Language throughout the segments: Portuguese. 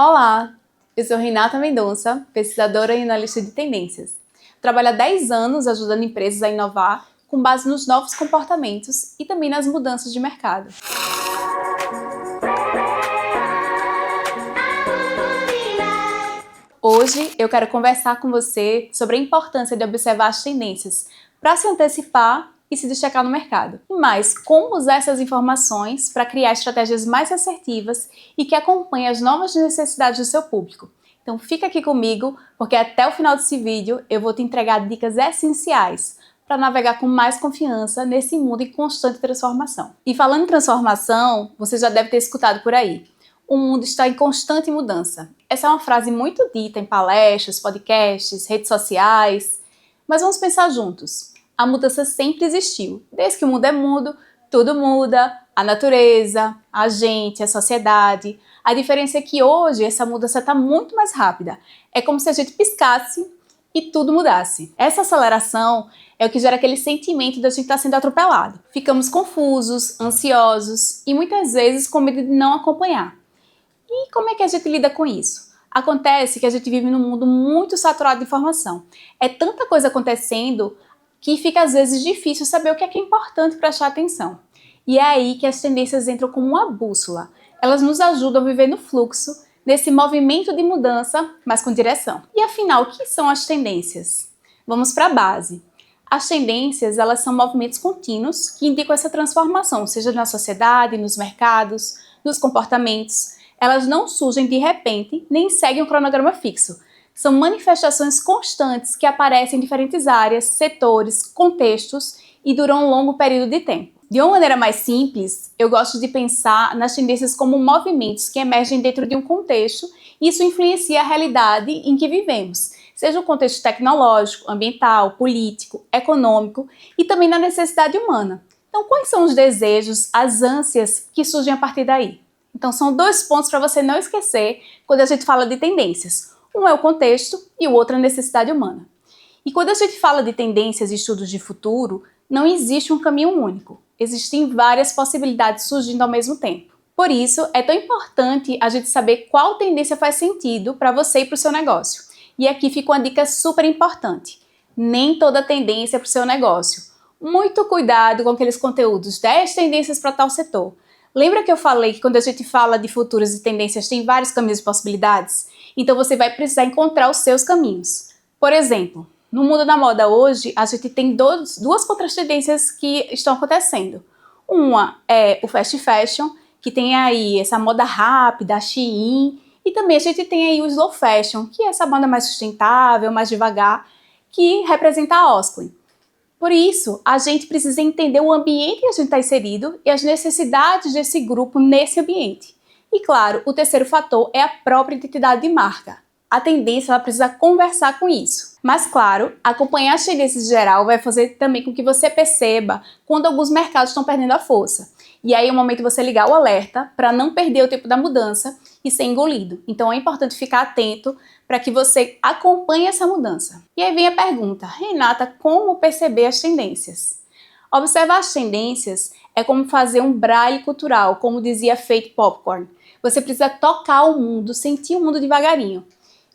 Olá, eu sou Renata Mendonça, pesquisadora e analista de tendências. Trabalho há 10 anos ajudando empresas a inovar com base nos novos comportamentos e também nas mudanças de mercado. Hoje eu quero conversar com você sobre a importância de observar as tendências para se antecipar e se destacar no mercado. E mais, como usar essas informações para criar estratégias mais assertivas e que acompanhem as novas necessidades do seu público. Então fica aqui comigo, porque até o final desse vídeo eu vou te entregar dicas essenciais para navegar com mais confiança nesse mundo em constante transformação. E falando em transformação, você já deve ter escutado por aí: o mundo está em constante mudança. Essa é uma frase muito dita em palestras, podcasts, redes sociais. Mas vamos pensar juntos. A mudança sempre existiu. Desde que o mundo é mundo, tudo muda. A natureza, a gente, a sociedade. A diferença é que hoje essa mudança está muito mais rápida. É como se a gente piscasse e tudo mudasse. Essa aceleração é o que gera aquele sentimento de a gente estar sendo atropelado. Ficamos confusos, ansiosos e muitas vezes com medo de não acompanhar. E como é que a gente lida com isso? Acontece que a gente vive num mundo muito saturado de informação. É tanta coisa acontecendo que fica às vezes difícil saber o que é importante prestar atenção. E é aí que as tendências entram como uma bússola. Elas nos ajudam a viver no fluxo, nesse movimento de mudança, mas com direção. E afinal, o que são as tendências? Vamos para a base. As tendências, elas são movimentos contínuos que indicam essa transformação, seja na sociedade, nos mercados, nos comportamentos. Elas não surgem de repente, nem seguem um cronograma fixo. São manifestações constantes que aparecem em diferentes áreas, setores, contextos e duram um longo período de tempo. De uma maneira mais simples, eu gosto de pensar nas tendências como movimentos que emergem dentro de um contexto e isso influencia a realidade em que vivemos, seja o contexto tecnológico, ambiental, político, econômico e também na necessidade humana. Então, quais são os desejos, as ânsias que surgem a partir daí? Então, são dois pontos para você não esquecer quando a gente fala de tendências. Um é o contexto e o outro é a necessidade humana. E quando a gente fala de tendências e estudos de futuro, não existe um caminho único. Existem várias possibilidades surgindo ao mesmo tempo. Por isso, é tão importante a gente saber qual tendência faz sentido para você e para o seu negócio. E aqui fica uma dica super importante. Nem toda tendência é para o seu negócio. Muito cuidado com aqueles conteúdos 10 tendências para tal setor. Lembra que eu falei que quando a gente fala de futuros e tendências tem vários caminhos e possibilidades? Então você vai precisar encontrar os seus caminhos. Por exemplo, no mundo da moda hoje, a gente tem duas contratendências que estão acontecendo. Uma é o fast fashion, que tem aí essa moda rápida, a Shein, e também a gente tem aí o slow fashion, que é essa moda mais sustentável, mais devagar, que representa a Osklen. Por isso, a gente precisa entender o ambiente que a gente está inserido e as necessidades desse grupo nesse ambiente. E claro, o terceiro fator é a própria identidade de marca. A tendência ela precisa conversar com isso. Mas claro, acompanhar as tendências em geral vai fazer também com que você perceba quando alguns mercados estão perdendo a força. E aí é o momento de você ligar o alerta para não perder o tempo da mudança e ser engolido. Então é importante ficar atento para que você acompanhe essa mudança. E aí vem a pergunta: Renata, como perceber as tendências? Observar as tendências é como fazer um braille cultural, como dizia Faith Popcorn. Você precisa tocar o mundo, sentir o mundo devagarinho.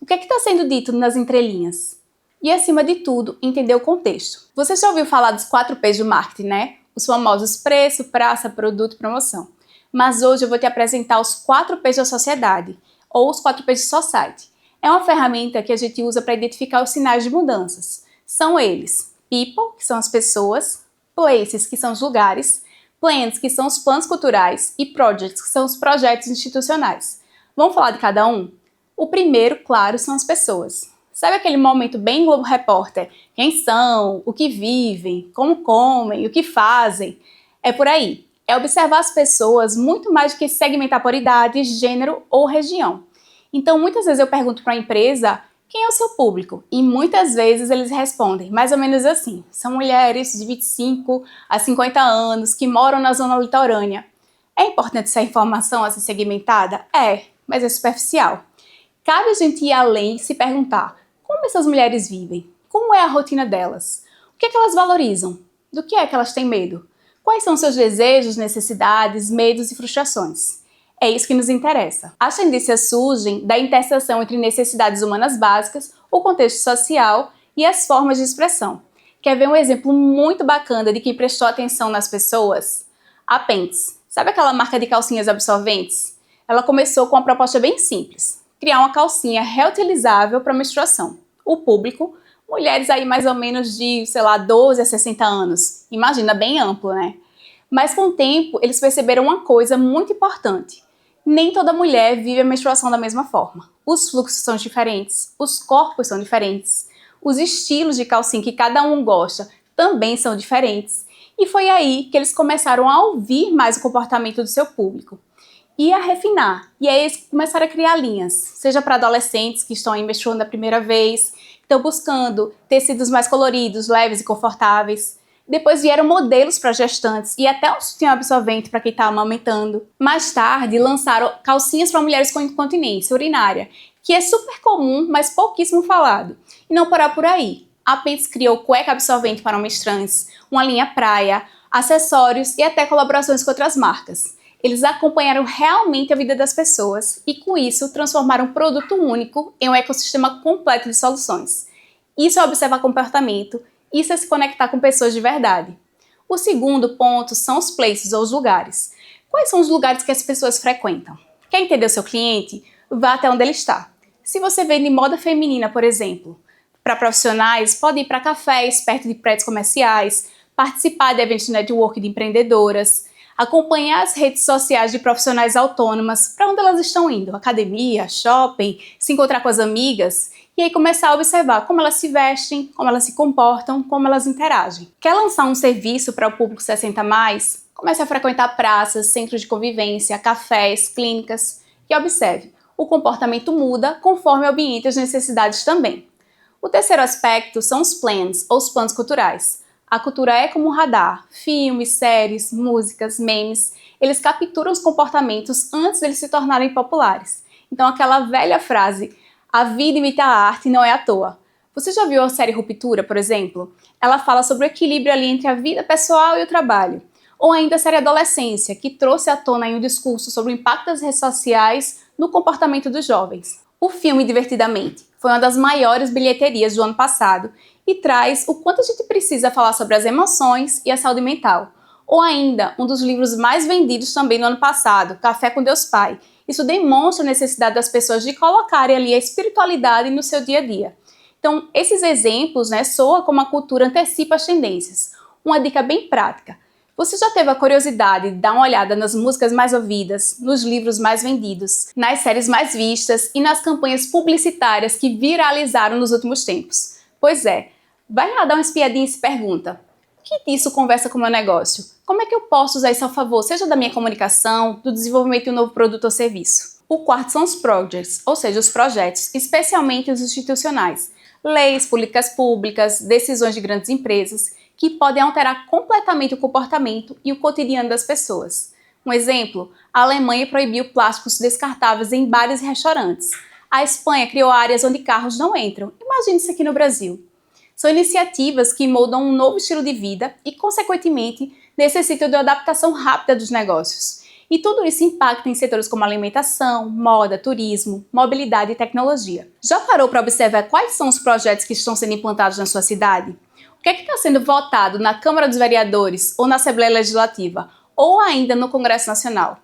O que é que está sendo dito nas entrelinhas? E acima de tudo, entender o contexto. Você já ouviu falar dos 4 P's do marketing, né? Os famosos preço, praça, produto e promoção. Mas hoje eu vou te apresentar os 4 P's da sociedade, ou os 4 P's de Society. É uma ferramenta que a gente usa para identificar os sinais de mudanças. São eles: people, que são as pessoas; places, que são os lugares; plans, que são os planos culturais; e projects, que são os projetos institucionais. Vamos falar de cada um? O primeiro, claro, são as pessoas. Sabe aquele momento bem Globo Repórter? Quem são, o que vivem, como comem, o que fazem? É por aí. É observar as pessoas muito mais do que segmentar por idade, gênero ou região. Então, muitas vezes eu pergunto para a empresa quem é o seu público e muitas vezes eles respondem mais ou menos assim: são mulheres de 25 a 50 anos que moram na zona litorânea. É importante essa informação a ser segmentada? É, mas é superficial. Cabe a gente ir além e se perguntar: como essas mulheres vivem? Como é a rotina delas? O que é que elas valorizam? Do que é que elas têm medo? Quais são seus desejos, necessidades, medos e frustrações? É isso que nos interessa. As tendências surgem da interseção entre necessidades humanas básicas, o contexto social e as formas de expressão. Quer ver um exemplo muito bacana de quem prestou atenção nas pessoas? A Pants. Sabe aquela marca de calcinhas absorventes? Ela começou com uma proposta bem simples: criar uma calcinha reutilizável para menstruação. O público, mulheres aí mais ou menos de, 12 a 60 anos. Imagina, bem amplo, né? Mas com o tempo, eles perceberam uma coisa muito importante. Nem toda mulher vive a menstruação da mesma forma. Os fluxos são diferentes, os corpos são diferentes, os estilos de calcinha que cada um gosta também são diferentes. E foi aí que eles começaram a ouvir mais o comportamento do seu público e a refinar. E aí eles começaram a criar linhas, seja para adolescentes que estão aí menstruando a primeira vez, estão buscando tecidos mais coloridos, leves e confortáveis. Depois vieram modelos para gestantes e até um sutiã absorvente para quem está amamentando. Mais tarde, lançaram calcinhas para mulheres com incontinência urinária, que é super comum, mas pouquíssimo falado. E não parar por aí. A Pants criou cueca absorvente para homens trans, uma linha praia, acessórios e até colaborações com outras marcas. Eles acompanharam realmente a vida das pessoas e, com isso, transformaram um produto único em um ecossistema completo de soluções. Isso é observar comportamento. Isso é se conectar com pessoas de verdade. O segundo ponto são os places, ou os lugares. Quais são os lugares que as pessoas frequentam? Quer entender o seu cliente? Vá até onde ele está. Se você vende moda feminina, por exemplo, para profissionais, pode ir para cafés perto de prédios comerciais, participar de eventos de network de empreendedoras, acompanhar as redes sociais de profissionais autônomas, para onde elas estão indo, academia, shopping, se encontrar com as amigas, e aí começar a observar como elas se vestem, como elas se comportam, como elas interagem. Quer lançar um serviço para o público 60+? Comece a frequentar praças, centros de convivência, cafés, clínicas e observe. O comportamento muda conforme o ambiente e as necessidades também. O terceiro aspecto são os plans, ou os planos culturais. A cultura é como um radar. Filmes, séries, músicas, memes, eles capturam os comportamentos antes deles se tornarem populares. Então aquela velha frase: a vida imita a arte, não é à toa. Você já viu a série Ruptura, por exemplo? Ela fala sobre o equilíbrio ali entre a vida pessoal e o trabalho. Ou ainda a série Adolescência, que trouxe à tona um discurso sobre o impacto das redes sociais no comportamento dos jovens. O filme Divertidamente foi uma das maiores bilheterias do ano passado e traz o quanto a gente precisa falar sobre as emoções e a saúde mental. Ou ainda, um dos livros mais vendidos também no ano passado, Café com Deus Pai. Isso demonstra a necessidade das pessoas de colocarem ali a espiritualidade no seu dia a dia. Então, esses exemplos, soam como a cultura antecipa as tendências. Uma dica bem prática: você já teve a curiosidade de dar uma olhada nas músicas mais ouvidas, nos livros mais vendidos, nas séries mais vistas e nas campanhas publicitárias que viralizaram nos últimos tempos? Pois é, vai lá dar uma espiadinha e se pergunta: o que disso conversa com o meu negócio? Como é que eu posso usar isso a favor, seja da minha comunicação, do desenvolvimento de um novo produto ou serviço? O quarto são os projects, ou seja, os projetos, especialmente os institucionais. Leis, políticas públicas, decisões de grandes empresas, que podem alterar completamente o comportamento e o cotidiano das pessoas. Um exemplo: a Alemanha proibiu plásticos descartáveis em bares e restaurantes. A Espanha criou áreas onde carros não entram. Imagine isso aqui no Brasil. São iniciativas que moldam um novo estilo de vida e, consequentemente, necessitam de uma adaptação rápida dos negócios. E tudo isso impacta em setores como alimentação, moda, turismo, mobilidade e tecnologia. Já parou para observar quais são os projetos que estão sendo implantados na sua cidade? O que é que está sendo votado na Câmara dos Vereadores ou na Assembleia Legislativa, ou ainda no Congresso Nacional?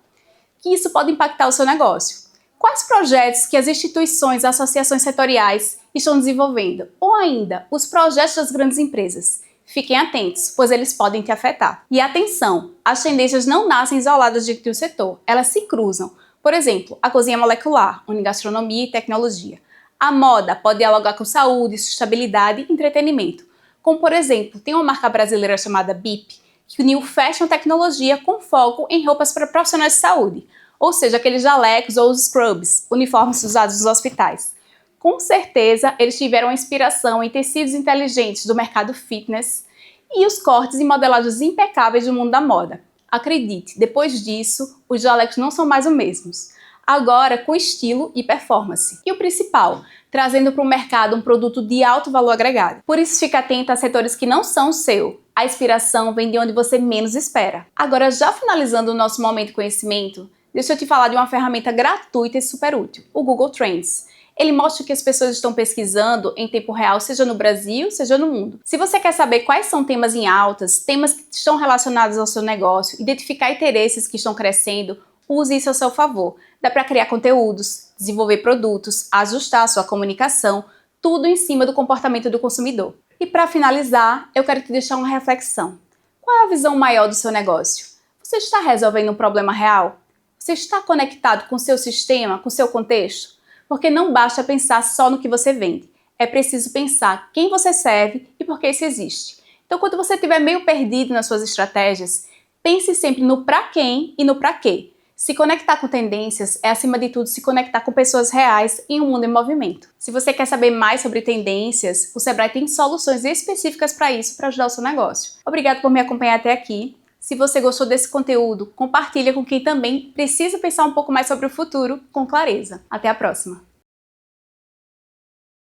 Que isso pode impactar o seu negócio. Quais projetos que as instituições e associações setoriais estão desenvolvendo? Ou ainda, os projetos das grandes empresas? Fiquem atentos, pois eles podem te afetar. E atenção, as tendências não nascem isoladas de um setor, elas se cruzam. Por exemplo, a cozinha molecular, une gastronomia e tecnologia. A moda pode dialogar com saúde, sustentabilidade e entretenimento. Como, por exemplo, tem uma marca brasileira chamada BIP, que uniu fashion e tecnologia com foco em roupas para profissionais de saúde. Ou seja, aqueles jalecos ou os scrubs, uniformes usados nos hospitais. Com certeza, eles tiveram inspiração em tecidos inteligentes do mercado fitness e os cortes e modelagens impecáveis do mundo da moda. Acredite, depois disso, os jalecos não são mais os mesmos. Agora com estilo e performance. E o principal, trazendo para o mercado um produto de alto valor agregado. Por isso, fique atento a setores que não são o seu. A inspiração vem de onde você menos espera. Agora, já finalizando o nosso momento conhecimento, Deixa eu te falar de uma ferramenta gratuita e super útil, o Google Trends. Ele mostra o que as pessoas estão pesquisando em tempo real, seja no Brasil, seja no mundo. Se você quer saber quais são temas em altas, temas que estão relacionados ao seu negócio, identificar interesses que estão crescendo, use isso a seu favor. Dá para criar conteúdos, desenvolver produtos, ajustar a sua comunicação, tudo em cima do comportamento do consumidor. E para finalizar, eu quero te deixar uma reflexão. Qual é a visão maior do seu negócio? Você está resolvendo um problema real? Você está conectado com o seu sistema, com o seu contexto? Porque não basta pensar só no que você vende. É preciso pensar quem você serve e por que isso existe. Então, quando você estiver meio perdido nas suas estratégias, pense sempre no para quem e no para quê. Se conectar com tendências é, acima de tudo, se conectar com pessoas reais em um mundo em movimento. Se você quer saber mais sobre tendências, o Sebrae tem soluções específicas para isso, para ajudar o seu negócio. Obrigado por me acompanhar até aqui. Se você gostou desse conteúdo, compartilha com quem também precisa pensar um pouco mais sobre o futuro com clareza. Até a próxima!